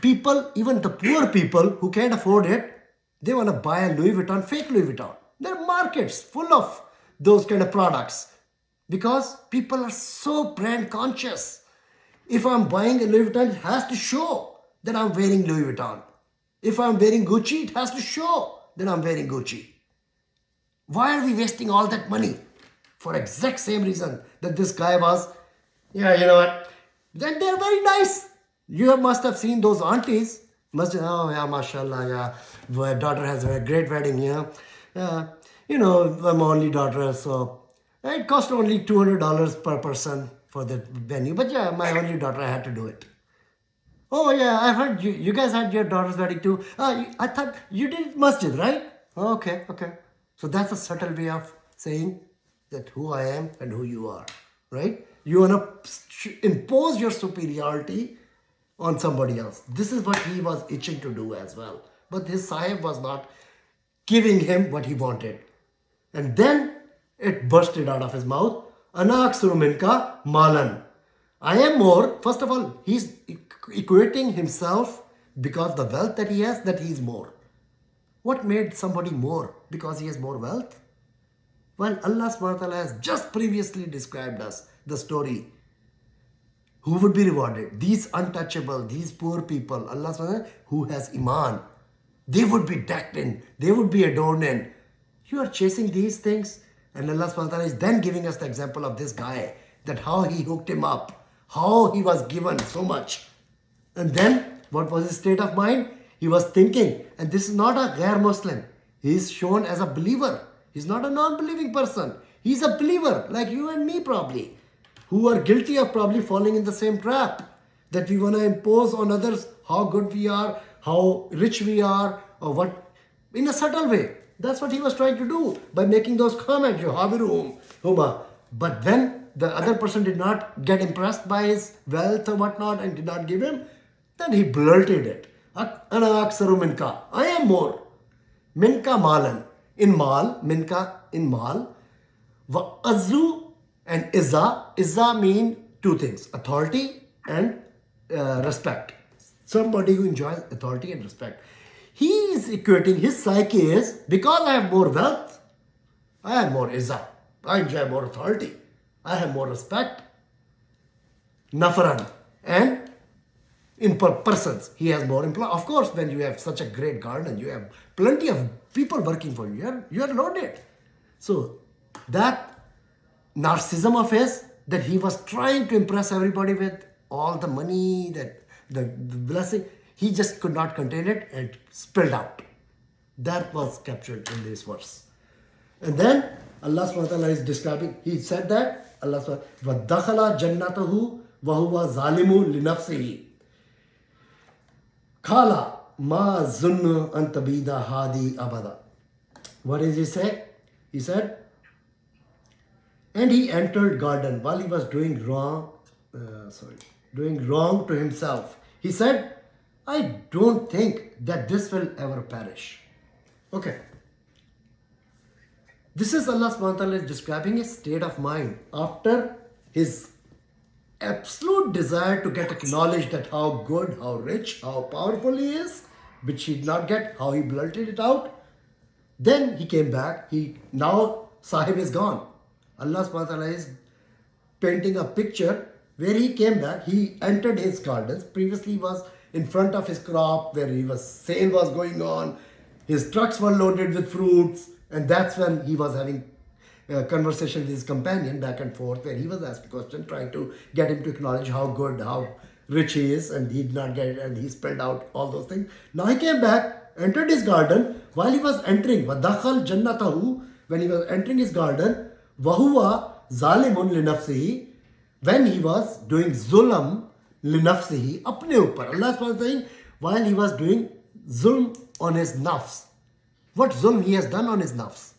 People, even the poor people who can't afford it, they want to buy a Louis Vuitton, fake Louis Vuitton. There are markets full of those kind of products because people are so brand conscious. If I'm buying a Louis Vuitton, it has to show that I'm wearing Louis Vuitton. If I'm wearing Gucci, it has to show that I'm wearing Gucci. Why are we wasting all that money? For exact same reason that this guy was, yeah, you know what? Then they're very nice. You must have seen those aunties. Oh yeah, mashallah, yeah. My daughter has a great wedding, yeah. I'm only daughter, so it cost only $200 per person for the venue. But yeah, my only daughter, I had to do it. Oh yeah, I've heard you guys had your daughter's wedding too. I thought you did masjid, right? Okay. So that's a subtle way of saying that who I am and who you are, right? You want to impose your superiority on somebody else. This is what he was itching to do as well. But his sahib was not giving him what he wanted. And then it bursted out of his mouth. Ana aksuru minka malan. I am more. First of all, he's equating himself because the wealth that he has, that he is more. What made somebody more? Because he has more wealth? Well, Allah subhanahu wa ta'ala has just previously described us the story. Who would be rewarded? These untouchable, these poor people, Allah subhanahu wa ta'ala, who has iman. They would be decked in, they would be adorned in. You are chasing these things, and Allah subhanahu wa ta'ala is then giving us the example of this guy, that how he hooked him up, how he was given so much. And then, what was his state of mind? He was thinking, and this is not a ghair Muslim. He is shown as a believer. He's not a non-believing person. He's a believer, like you and me probably, who are guilty of probably falling in the same trap, that we want to impose on others how good we are, how rich we are, or what, in a subtle way. That's what he was trying to do by making those comments, Huma. But when the other person did not get impressed by his wealth or whatnot and did not give him, then he blurted it. Ana aksaru minka. I am more. Minka malan. In mal, minka in mal. Wa azzu and izza. Izza mean two things: authority and respect. Somebody who enjoys authority and respect. He is equating his psyche is, because I have more wealth, I have more izzah, I enjoy more authority, I have more respect. Nafaran. And in persons, he has more employees. Of course, when you have such a great garden, you have plenty of people working for you. You are loaded. So that narcissism of his, that he was trying to impress everybody with all the money, that the blessing, he just could not contain it and spilled out. That was captured in this verse. And then Allah subhanahu wa ta'ala is describing, he said that, Allah subhanahu wa ta'ala, وَدَخَلَ جَنَّتَهُ وَهُوَ ظَالِمٌ لِنَفْسِهِ Kala ma zunnu antabida hadi abada. What did he say? He said, and he entered garden while he was doing wrong to himself. He said, I don't think that this will ever perish. Okay. This is Allah subhanahu wa ta'ala describing his state of mind after his absolute desire to get acknowledged that how good, how rich, how powerful he is, which he did not get, how he blurted it out. Then he came back. Now Sahib is gone. Allah subhanahu wa ta'ala is painting a picture where he came back. He entered his gardens. Previously he was in front of his crop where sale was going on. His trucks were loaded with fruits, and that's when he was having a conversation with his companion back and forth, where he was asked a question, trying to get him to acknowledge how good, how rich he is, and he did not get it, and he spelled out all those things. Now he came back, entered his garden. While he was entering, وَدَخَلْ جَنَّتَهُ, when he was entering his garden, وَهُوَ ظَالِمٌ لِنَفْسِهِ, when he was doing zulm linafsihi, apne upar. Allah is saying, while he was doing zulm on his nafs. What zulm he has done on his nafs?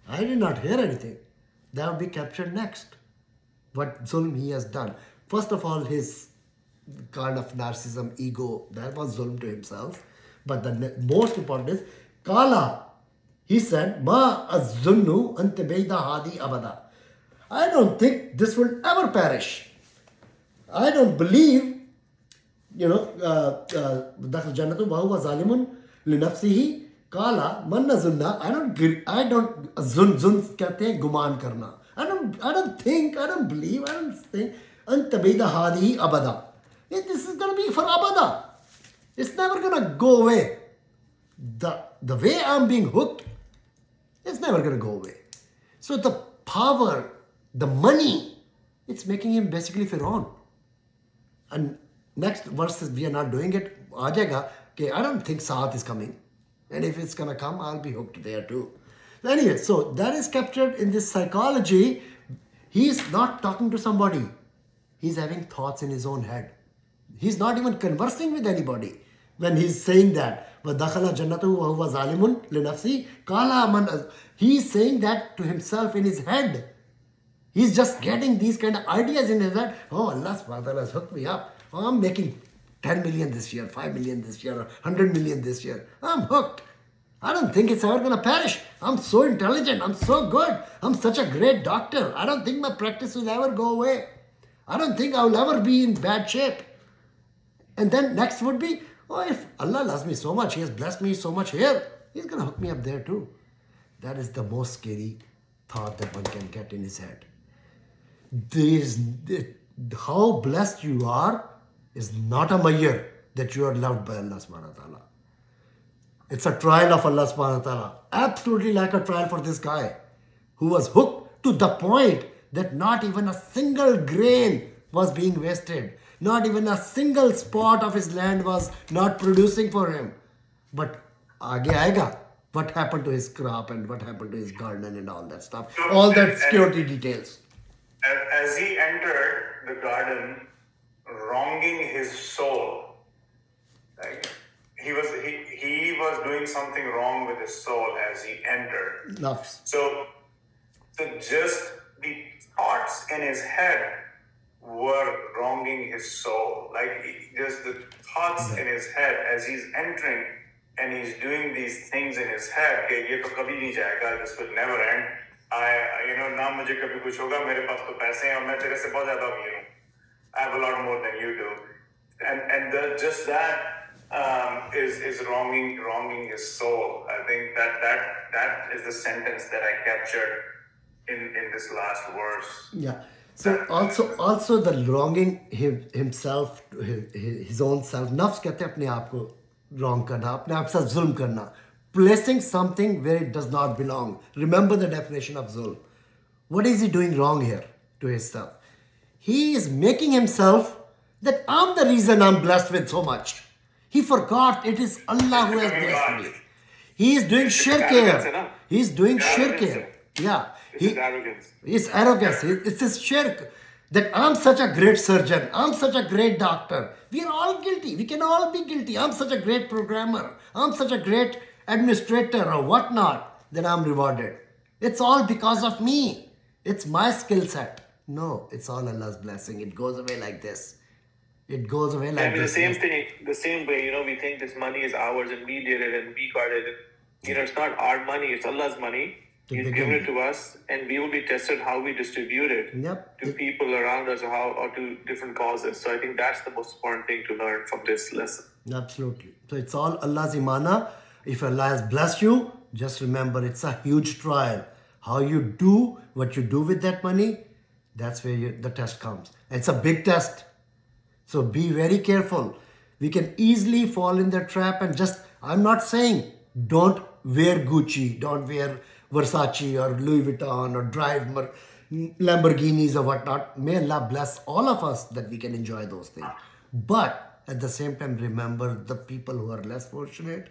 I did not hear anything. That will be captured next. What zulm he has done. First of all, his kind of narcissism, ego, that was zulm to himself. But the most important is, Kala, he said, Ma az-zunnu antabayda hadi abada. I don't think this will ever perish. I don't believe, Dakhal Jannatu Bahu Zalimun Linafsihi Kala Manna Zunna. I don't zun kehte guman karna. I don't think, I don't believe, I don't think Antabida Hadi Abada. This is gonna be for Abada. It's never gonna go away. The way I'm being hooked, it's never gonna go away. So the power, the money, it's making him basically Pharaoh. And next verses, we are not doing it. Aa jayega, okay, I don't think Saath is coming. And if it's going to come, I'll be hooked there too. Anyway, so that is captured in this psychology. He's not talking to somebody. He's having thoughts in his own head. He's not even conversing with anybody when he's saying that. وَدَخَلَ جَنَّتُهُ وَهُوَ ظَالِمٌ لِنَفْسِهِ قَالَ مَنْ. He's saying that to himself in his head. He's just getting these kind of ideas in his head. Oh, Allah subhanahu wa ta'ala has hooked me up. Oh, I'm making 10 million this year, 5 million this year, 100 million this year. I'm hooked. I don't think it's ever going to perish. I'm so intelligent. I'm so good. I'm such a great doctor. I don't think my practice will ever go away. I don't think I will ever be in bad shape. And then next would be, oh, if Allah loves me so much, He has blessed me so much here, He's going to hook me up there too. That is the most scary thought that one can get in his head. how blessed you are is not a measure that you are loved by Allah subhanahu wa ta'ala. It's a trial of Allah subhanahu wa ta'ala. Absolutely like a trial for this guy who was hooked to the point that not even a single grain was being wasted. Not even a single spot of his land was not producing for him. But aage aega, what happened to his crop and what happened to his garden and all that stuff. All that security details. As he entered the garden, wronging his soul, like he was doing something wrong with his soul as he entered. Nafs. So just the thoughts in his head were wronging his soul. Like just the thoughts in his head as he's entering and he's doing these things in his head. कि ये तो कभी नहीं जाएगा. This will never end. ना मुझे कभी कुछ होगा. मेरे पास तो पैसे हैं और मैं तेरे से बहुत ज़्यादा अमीर हूँ. I have a lot more than you do. And just that is wronging his soul. I think that is the sentence that I captured in this last verse. Yeah. So also the wronging himself, his own self. नफ्स कहते हैं अपने आप को wrong करना, अपने आप से जुल्म करना. Placing something where it does not belong. Remember the definition of zulm. What is he doing wrong here to himself? He is making himself that I'm the reason I'm blessed with so much. He forgot it is Allah who has blessed me. He is doing shirk here. He is doing shirk here. Yeah. It's arrogance. It's arrogance. It's his shirk. That I'm such a great surgeon. I'm such a great doctor. We are all guilty. We can all be guilty. I'm such a great programmer. I'm such a great administrator or whatnot. Then I'm rewarded. It's all because of me. It's my skill set. No, it's all Allah's blessing. It goes away like this. It goes away like And this. the same way, we think this money is ours and we did it and we got it. It's not our money, it's Allah's money. He's given it to us, and we will be tested how we distribute it Yep. to people around us or to different causes. So I think that's the most important thing to learn from this lesson. Absolutely. So it's all Allah's imana. If Allah has blessed you, just remember it's a huge trial. How you do what you do with that money, that's where the test comes. And it's a big test. So be very careful. We can easily fall in that trap and I'm not saying don't wear Gucci, don't wear Versace or Louis Vuitton or drive Lamborghinis or whatnot. May Allah bless all of us that we can enjoy those things. But at the same time, remember the people who are less fortunate.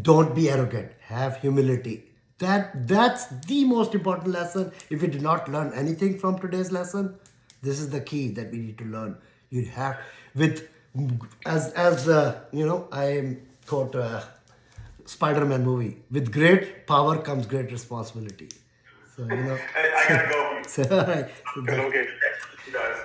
Don't be arrogant. Have humility. That's the most important lesson. If we did not learn anything from today's lesson, this is the key that we need to learn. You have I quote Spider-Man movie. With great power comes great responsibility. So I gotta go. So, all right. So that- Okay. You guys.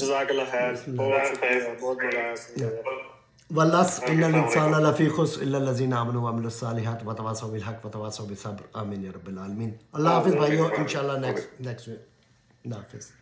जज़ाकल्लाह खैर बहुत शुक्रिया बहुत बड़ा والعصر إن الإنسان لفي خسر إلا الذين آمنوا وعملوا الصالحات وتواصوا بالحق وتواصوا بالصبر آمين يا رب العالمين. Allah Hafiz bhaiyo, inshallah next week. Allah Hafiz.